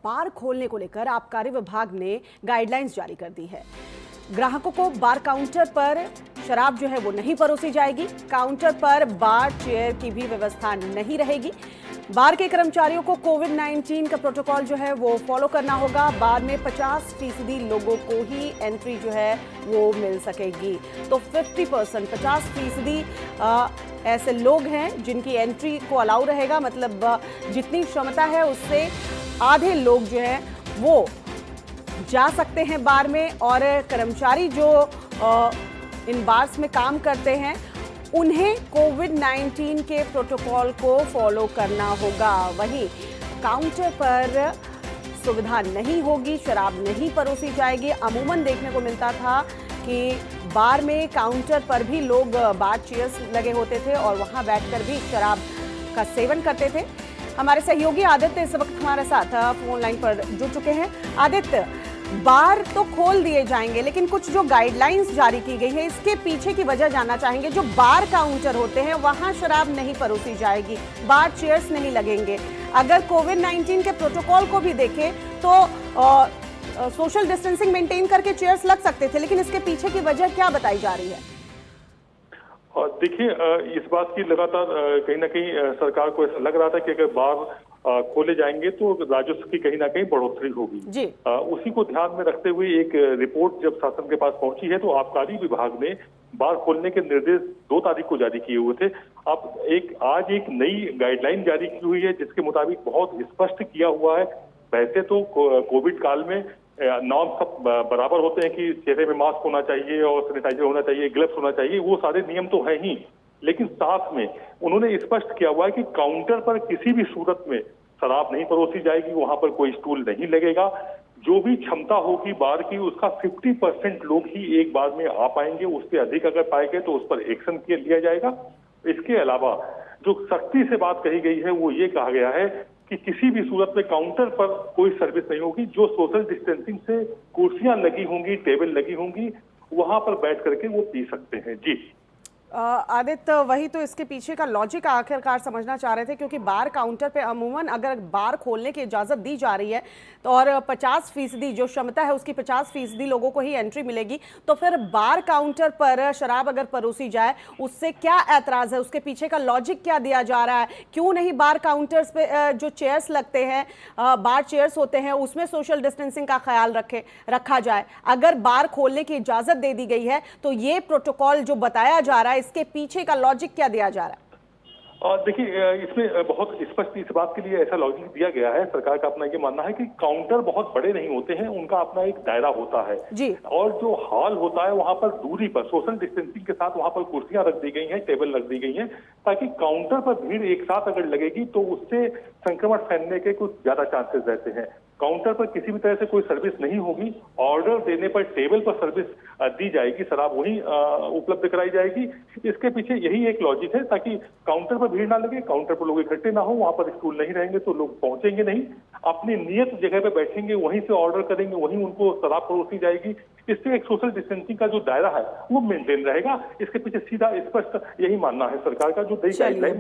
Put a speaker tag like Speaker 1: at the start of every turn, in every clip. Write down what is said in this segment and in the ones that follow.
Speaker 1: बार खोलने को लेकर आबकारी विभाग ने गाइडलाइंस जारी कर दी है। ग्राहकों को बार काउंटर पर शराब जो है वो नहीं परोसी जाएगी। काउंटर पर बार चेयर की भी व्यवस्था नहीं रहेगी। बार के कर्मचारियोयों को कोविड-19 का प्रोटोकॉल जो है वो फॉलो करना होगा। बार में 50% लोगों को ही एंट्री जो है वो मिल सकेगी। तो 50% ऐसे लोग हैं जिनकी एंट्री को अलाउ रहेगा, मतलब जितनी क्षमता है उससे आधे लोग जो है वो जा सकते हैं बार में। और कर्मचारी जो इन बार्स में काम करते हैं उन्हें कोविड-19 के प्रोटोकॉल को फॉलो करना होगा। वहीं काउंटर पर सुविधा नहीं होगी, शराब नहीं परोसी जाएगी। अमूमन देखने को मिलता था कि बार में काउंटर पर भी लोग बार चेयर्स लगे होते थे और वहां बैठकर भी शराब का सेवन करते थे। हमारे सहयोगी आदित्य इस वक्त हमारे साथ फोन लाइन पर जुड़ चुके हैं। आदित्य, बार तो खोल दिए जाएंगे लेकिन कुछ जो गाइडलाइंस जारी की गई है इसके पीछे की वजह जानना चाहेंगे। जो बार काउंटर होते हैं वहां शराब नहीं परोसी जाएगी, बार चेयर्स नहीं लगेंगे। अगर कोविड-19 के प्रोटोकॉल को भी देखें तो सोशल डिस्टेंसिंग मेंटेन करके चेयर्स लग सकते थे, लेकिन इसके पीछे की वजह क्या बताई जा रही है?
Speaker 2: देखिए, इस बात की लगातार कहीं ना कहीं सरकार को ऐसा लग रहा था कि अगर बार खोले जाएंगे तो राजस्व की कहीं ना कहीं बढ़ोतरी होगी जी। उसी को ध्यान में रखते हुए एक रिपोर्ट जब शासन के पास पहुंची है तो आबकारी विभाग ने बार खोलने के निर्देश 2 तारीख को जारी किए हुए थे। अब आज एक नई गाइडलाइन जारी की हुई है जिसके मुताबिक बहुत स्पष्ट किया हुआ है। वैसे तो कोविड काल में नॉर्म सब बराबर होते हैं कि चेहरे में मास्क होना चाहिए और सैनिटाइजर होना चाहिए, ग्लव्स होना चाहिए, वो सारे नियम तो है ही, लेकिन साथ में उन्होंने स्पष्ट किया हुआ है कि काउंटर पर किसी भी सूरत में शराब नहीं परोसी जाएगी, वहां पर कोई स्टूल नहीं लगेगा। जो भी क्षमता होगी बार की उसका 50% लोग ही एक बार में आ पाएंगे, उससे अधिक अगर पाए गए तो उस पर एक्शन लिया जाएगा। इसके अलावा जो सख्ती से बात कही गई है वो ये कहा गया है कि किसी भी सूरत में काउंटर पर कोई सर्विस नहीं होगी। जो सोशल डिस्टेंसिंग से कुर्सियां लगी होंगी, टेबल लगी होंगी, वहां पर बैठ करके वो पी सकते हैं जी।
Speaker 1: आदित्य, वही तो इसके पीछे का लॉजिक आखिरकार समझना चाह रहे थे, क्योंकि बार काउंटर पे अमूमन अगर बार खोलने की इजाज़त दी जा रही है तो और 50% जो क्षमता है उसकी 50% लोगों को ही एंट्री मिलेगी, तो फिर बार काउंटर पर शराब अगर परोसी जाए उससे क्या ऐतराज़ है? उसके पीछे का लॉजिक क्या दिया जा रहा है? क्यों नहीं बार काउंटर्स पे जो चेयर्स लगते हैं, बार चेयर्स होते हैं, उसमें सोशल डिस्टेंसिंग का ख्याल रखा जाए? अगर बार खोलने की इजाज़त दे दी गई है तो ये प्रोटोकॉल जो बताया जा रहा है इसके पीछे का लॉजिक क्या दिया जा रहा है?
Speaker 2: और देखिए, इसमें बहुत स्पष्ट इस बात के लिए ऐसा लॉजिक दिया गया है। सरकार का अपना ये मानना है कि काउंटर बहुत बड़े नहीं होते हैं, उनका अपना एक दायरा होता है जी। और जो हॉल होता है वहां पर दूरी पर सोशल डिस्टेंसिंग के साथ वहां पर कुर्सियां रख दी गई हैं, टेबल रख दी गई हैं, ताकि काउंटर पर भीड़ एक साथ अगर लगेगी तो उससे संक्रमण फैलने के कुछ ज्यादा चांसेस रहते हैं। काउंटर पर किसी भी तरह से कोई सर्विस नहीं होगी। ऑर्डर देने पर टेबल पर सर्विस दी जाएगी, शराब वहीं उपलब्ध कराई जाएगी। इसके पीछे यही एक लॉजिक है, ताकि काउंटर पर भीड़ ना लगे, काउंटर पर लोग इकट्ठे ना हो, वहां पर स्टूल नहीं रहेंगे तो लोग पहुंचेंगे नहीं, अपनी नियत जगह पे बैठेंगे, वहीं से ऑर्डर करेंगे, वहीं उनको शराब परोसी जाएगी। इससे एक सोशल डिस्टेंसिंग का जो दायरा है वो मेंटेन रहेगा। इसके पीछे सीधा स्पष्ट यही मानना है सरकार का। जो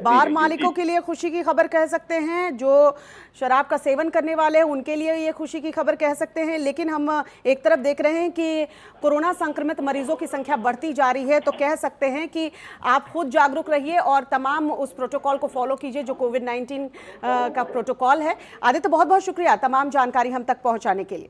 Speaker 1: बार मालिकों के लिए खुशी की खबर कह सकते हैं, जो शराब का सेवन करने वाले हैं उनके लिए ये खुशी की खबर कह सकते हैं, लेकिन हम एक तरफ देख रहे हैं कि कोरोना संक्रमित मरीजों की संख्या बढ़ती जा रही है, तो कह सकते हैं कि आप खुद जागरूक रहिए और तमाम उस प्रोटोकॉल को फॉलो कीजिए जो कोविड-19 का प्रोटोकॉल है। आदित्य, बहुत बहुत शुक्रिया तमाम जानकारी हम तक पहुंचाने के लिए।